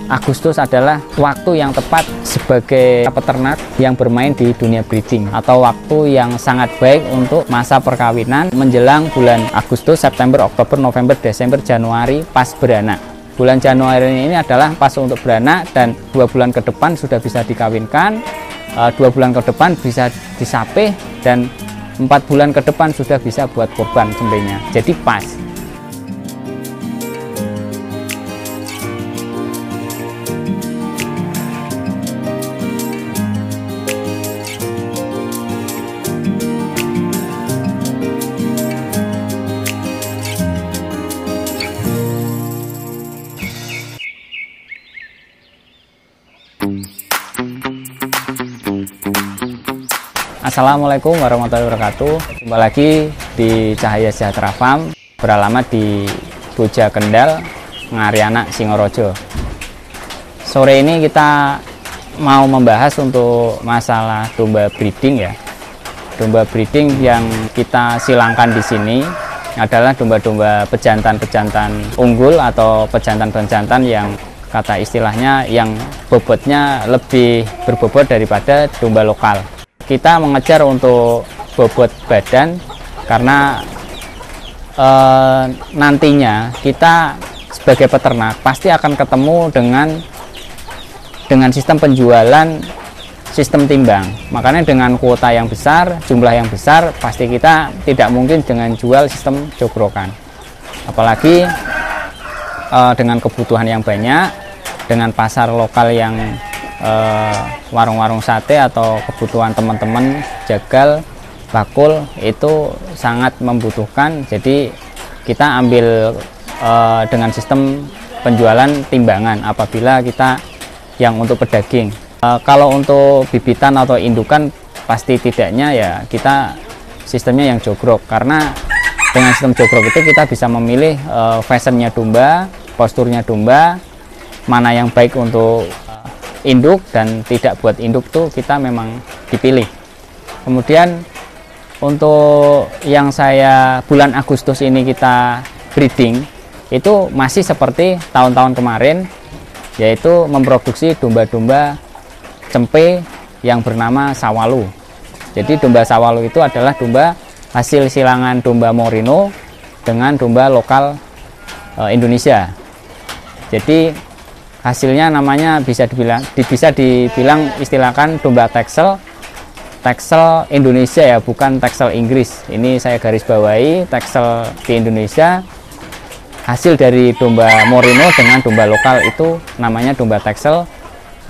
Agustus adalah waktu yang tepat sebagai peternak yang bermain di dunia breeding, atau waktu yang sangat baik untuk masa perkawinan menjelang bulan Agustus, September, Oktober, November, Desember, Januari pas beranak. Bulan Januari ini adalah pas untuk beranak, dan 2 bulan ke depan sudah bisa dikawinkan, 2 bulan ke depan bisa disapih, dan 4 bulan ke depan sudah bisa buat kurban sembelihnya. Jadi pas. Assalamualaikum warahmatullahi wabarakatuh. Jumpa lagi di Cahaya Sejahtera Farm, beralamat di Boja Kendal, Ngarianak, Singorojo. Sore ini kita mau membahas untuk masalah domba breeding ya. Domba breeding yang kita silangkan di sini adalah domba-domba pejantan-pejantan unggul atau pejantan-pejantan yang kata istilahnya yang bobotnya lebih berbobot daripada domba lokal. Kita mengejar untuk bobot badan karena nantinya kita sebagai peternak pasti akan ketemu dengan sistem penjualan sistem timbang. Makanya dengan kuota yang besar, jumlah yang besar, pasti kita tidak mungkin dengan jual sistem jogrokan. Apalagi dengan kebutuhan yang banyak, dengan pasar lokal yang warung-warung sate atau kebutuhan teman-teman jagal, bakul itu sangat membutuhkan. Jadi kita ambil dengan sistem penjualan timbangan apabila kita yang untuk pedaging. Kalau untuk bibitan atau indukan pasti tidaknya ya kita sistemnya yang jogrok, karena dengan sistem jogrok itu kita bisa memilih fashionnya domba, posturnya domba, mana yang baik untuk induk dan tidak buat induk tuh kita memang dipilih. Kemudian untuk yang saya bulan Agustus ini kita breeding itu masih seperti tahun-tahun kemarin, yaitu memproduksi domba-domba cempe yang bernama Sawalu. Jadi domba Sawalu itu adalah domba hasil silangan domba Morino dengan domba lokal Indonesia. Jadi hasilnya namanya bisa dibilang istilahkan domba Texel Indonesia ya, bukan Texel Inggris. Ini saya garis bawahi, Texel di Indonesia. Hasil dari domba Morino dengan domba lokal itu namanya domba Texel,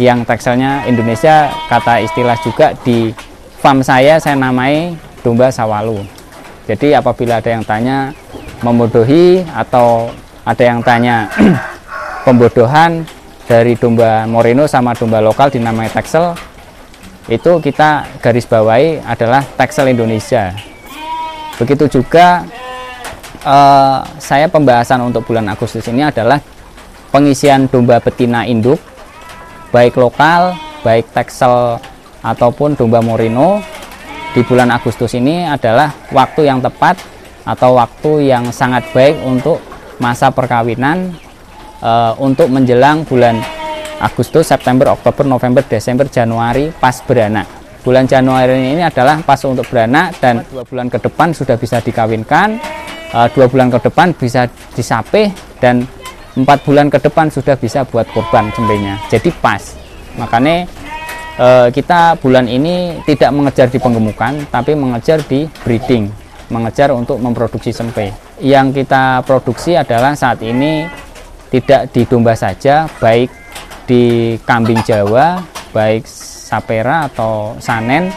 yang Texelnya Indonesia. Kata istilah juga di farm saya namai domba Sawalu. Jadi apabila ada yang tanya membodohi atau ada yang tanya pembodohan dari domba Morino sama domba lokal dinamai Texel, itu kita garis bawahi adalah Texel Indonesia. Begitu juga saya pembahasan untuk bulan Agustus ini adalah pengisian domba betina induk, baik lokal, baik Texel ataupun domba Morino. Di bulan Agustus ini adalah waktu yang tepat atau waktu yang sangat baik untuk masa perkawinan, untuk menjelang bulan Agustus, September, Oktober, November, Desember, Januari pas beranak. Bulan Januari ini adalah pas untuk beranak, dan 2 bulan ke depan sudah bisa dikawinkan, 2 bulan ke depan bisa disapih, dan 4 bulan ke depan sudah bisa buat kurban sembelihnya. Jadi pas. Makanya kita bulan ini tidak mengejar di penggemukan, tapi mengejar di breeding, mengejar untuk memproduksi sempe. Yang kita produksi adalah saat ini tidak di domba saja, baik di kambing Jawa, baik sapera atau sanen,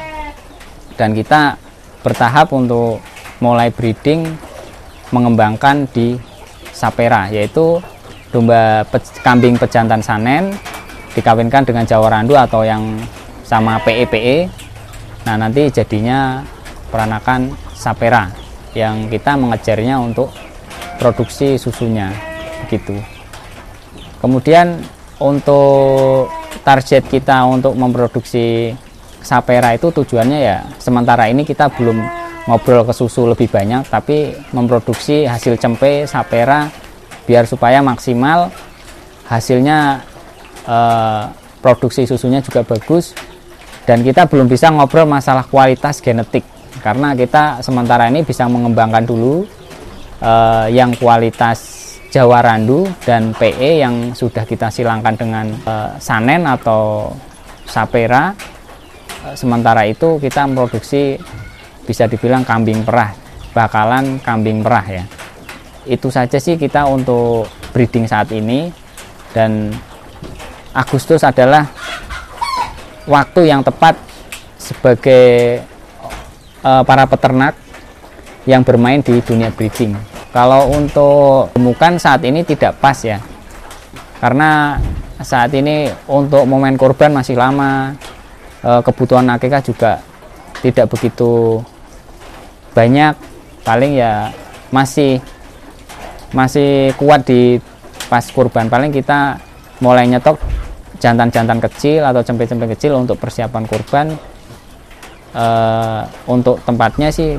dan kita bertahap untuk mulai breeding mengembangkan di sapera, yaitu domba kambing pejantan sanen dikawinkan dengan Jawa Randu atau yang sama PE. Nah, nanti jadinya peranakan sapera yang kita mengejarnya untuk produksi susunya begitu. Kemudian untuk target kita untuk memproduksi sapera itu tujuannya ya sementara ini kita belum ngobrol ke susu lebih banyak, tapi memproduksi hasil cempe sapera biar supaya maksimal hasilnya produksi susunya juga bagus, dan kita belum bisa ngobrol masalah kualitas genetik karena kita sementara ini bisa mengembangkan dulu yang kualitas Jawa Randu dan PE yang sudah kita silangkan dengan Sanen atau Sapera. Sementara itu kita memproduksi bisa dibilang kambing perah, bakalan kambing perah ya. Itu saja sih kita untuk breeding saat ini, dan Agustus adalah waktu yang tepat sebagai para peternak yang bermain di dunia breeding. Kalau untuk temukan saat ini tidak pas ya, karena saat ini untuk momen kurban masih lama, kebutuhan akikah juga tidak begitu banyak, paling ya masih kuat di pas kurban. Paling kita mulai nyetok jantan-jantan kecil atau cempe-cempe kecil untuk persiapan kurban. Untuk tempatnya sih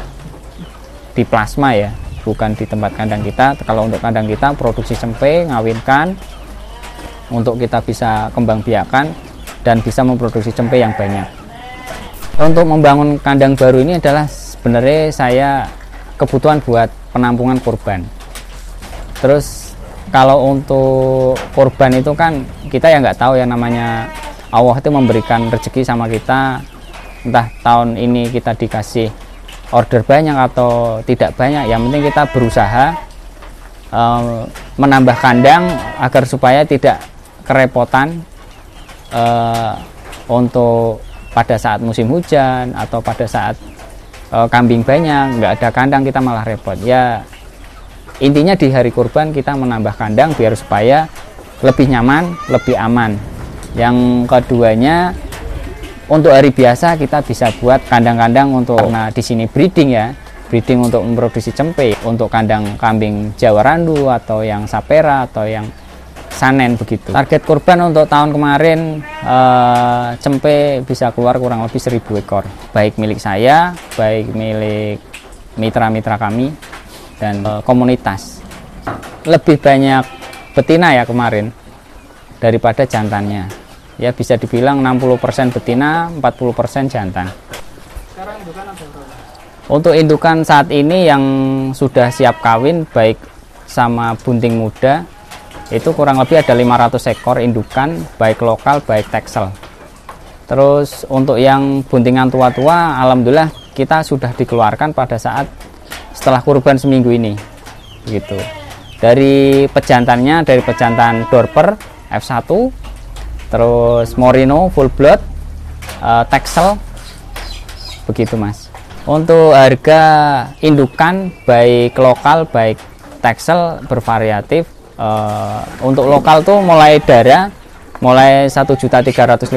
di plasma ya, bukan di tempat kandang kita. Kalau untuk kandang kita produksi cempe, ngawinkan untuk kita bisa kembang biakan dan bisa memproduksi cempe yang banyak. Untuk membangun kandang baru ini adalah sebenarnya saya kebutuhan buat penampungan kurban. Terus kalau untuk kurban itu kan kita ya nggak tahu ya, namanya Allah itu memberikan rezeki sama kita, entah tahun ini kita dikasih order banyak atau tidak banyak, yang penting kita berusaha menambah kandang agar supaya tidak kerepotan untuk pada saat musim hujan atau pada saat kambing banyak nggak ada kandang kita malah repot ya. Intinya di hari kurban kita menambah kandang biar supaya lebih nyaman, lebih aman. Yang keduanya, untuk hari biasa kita bisa buat kandang-kandang untuk, nah di sini breeding ya, breeding untuk memproduksi cempe, untuk kandang kambing Jawa Randu atau yang Sapera atau yang Sanen begitu. Target kurban untuk tahun kemarin cempe bisa keluar kurang lebih 1000 ekor, baik milik saya, baik milik mitra-mitra kami dan komunitas. Lebih banyak betina ya kemarin daripada jantannya. Ya bisa dibilang 60% betina, 40% jantan. Sekarang indukan ada berapa? Untuk indukan saat ini yang sudah siap kawin baik sama bunting muda itu kurang lebih ada 500 ekor indukan, baik lokal baik teksel. Terus untuk yang buntingan tua-tua, alhamdulillah kita sudah dikeluarkan pada saat setelah kurban seminggu ini gitu. Dari pejantannya, dari pejantan Dorper F1, terus Merino full blood, teksel begitu mas. Untuk harga indukan baik lokal baik teksel bervariatif. Untuk lokal tuh mulai darah mulai 1.350.000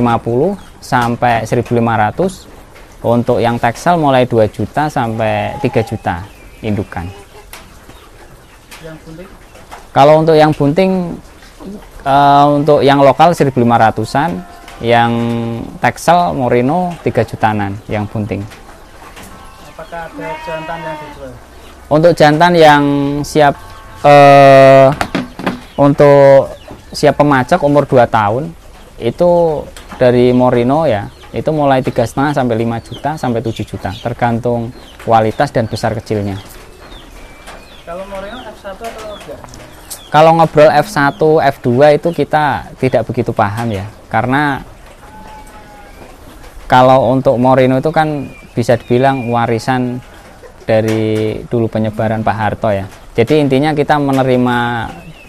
sampai 1.500. Untuk yang teksel mulai 2 juta sampai 3 juta indukan. Yang bunting? Kalau untuk yang bunting, untuk yang lokal 1.500-an, yang teksel Merino 3 jutaan yang bunting. Apakah ada jantan yang dijual? Untuk jantan yang siap untuk siap pemacak umur 2 tahun itu dari Merino ya, itu mulai 3,5 sampai 5 juta sampai 7 juta tergantung kualitas dan besar kecilnya. Kalau Merino F1 atau enggak? Kalau ngobrol F1, F2 itu kita tidak begitu paham ya, karena kalau untuk Merino itu kan bisa dibilang warisan dari dulu penyebaran Pak Harto ya. Jadi intinya kita menerima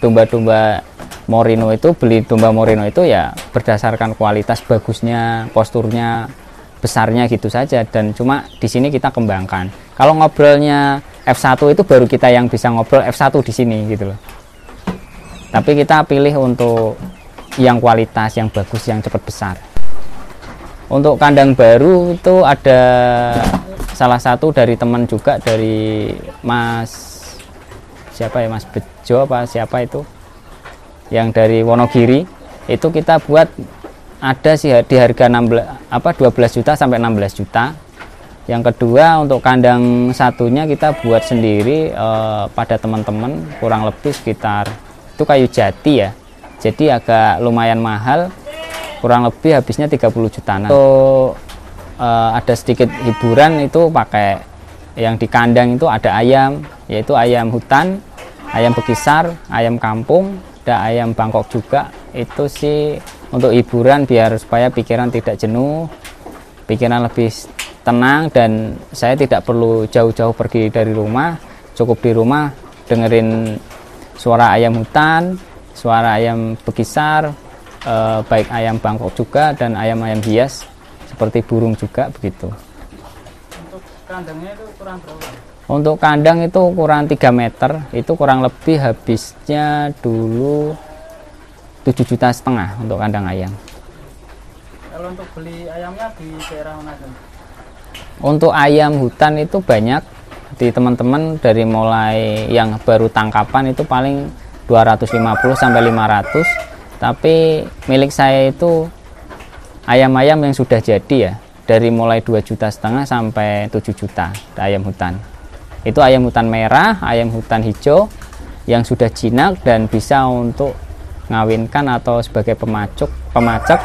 domba-domba Merino itu, beli domba Merino itu ya berdasarkan kualitas bagusnya, posturnya, besarnya gitu saja, dan cuma di sini kita kembangkan. Kalau ngobrolnya F1 itu baru kita yang bisa ngobrol F1 di sini gitu loh. Tapi kita pilih untuk yang kualitas, yang bagus, yang cepat besar. Untuk kandang baru itu ada salah satu dari teman juga, dari Mas siapa ya, Mas Bejo apa siapa itu, yang dari Wonogiri. Itu kita buat ada sih di harga 12 juta sampai 16 juta. Yang kedua untuk kandang satunya kita buat sendiri pada teman-teman, kurang lebih sekitar, itu kayu jati ya, jadi agak lumayan mahal. kurang lebih habisnya 30 jutaan. Untuk ada sedikit hiburan itu pakai yang di kandang itu ada ayam, yaitu ayam hutan, ayam bekisar, ayam kampung, ada ayam Bangkok juga. Itu sih untuk hiburan biar supaya pikiran tidak jenuh, pikiran lebih tenang, dan saya tidak perlu jauh-jauh pergi dari rumah, cukup di rumah dengerin suara ayam hutan, suara ayam bekisar, baik ayam Bangkok juga dan ayam-ayam hias seperti burung juga begitu. Untuk kandangnya itu kurang berapa? Untuk kandang itu kurang 3 meter, itu kurang lebih habisnya dulu 7,5 juta untuk kandang ayam. Kalau untuk beli ayamnya di daerah mana? Untuk ayam hutan itu banyak di teman-teman, dari mulai yang baru tangkapan itu paling 250 sampai 500. Tapi milik saya itu ayam-ayam yang sudah jadi ya, dari mulai 2,5 juta sampai 7 juta ayam hutan. Itu ayam hutan merah, ayam hutan hijau yang sudah jinak dan bisa untuk ngawinkan atau sebagai pemacak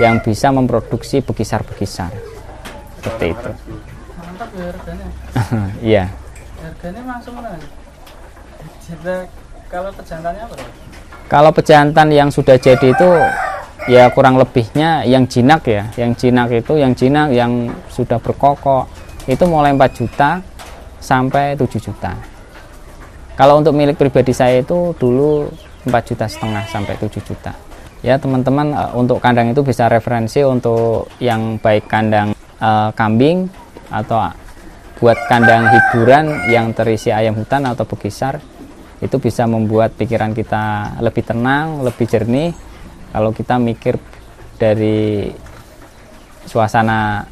yang bisa memproduksi bekisar-bekisar. Seperti itu. Mantap ya harganya. Iya. Harganya langsung mana? Kalau pejantannya berapa? Kalau pejantan yang sudah jadi itu ya kurang lebihnya yang jinak ya. Yang jinak yang sudah berkokok itu mulai 4 juta sampai 7 juta. Kalau untuk milik pribadi saya itu dulu 4,5 juta sampai 7 juta. Ya teman-teman, untuk kandang itu bisa referensi untuk yang baik kandang kambing atau buat kandang hiburan yang terisi ayam hutan atau bekisar. Itu bisa membuat pikiran kita lebih tenang, lebih jernih kalau kita mikir dari suasana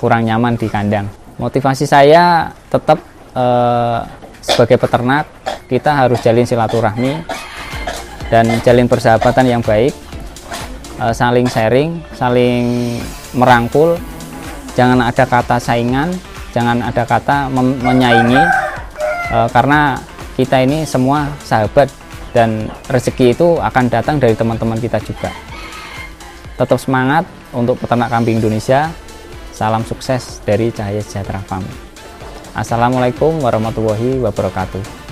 kurang nyaman di kandang. Motivasi saya tetap sebagai peternak kita harus jalin silaturahmi dan jalin persahabatan yang baik, saling sharing, saling merangkul, jangan ada kata saingan, jangan ada kata menyaingi, karena kita ini semua sahabat dan rezeki itu akan datang dari teman-teman kita juga. Tetap semangat untuk peternak kambing Indonesia. Salam sukses dari Cahaya Sejahtera Farm. Assalamualaikum warahmatullahi wabarakatuh.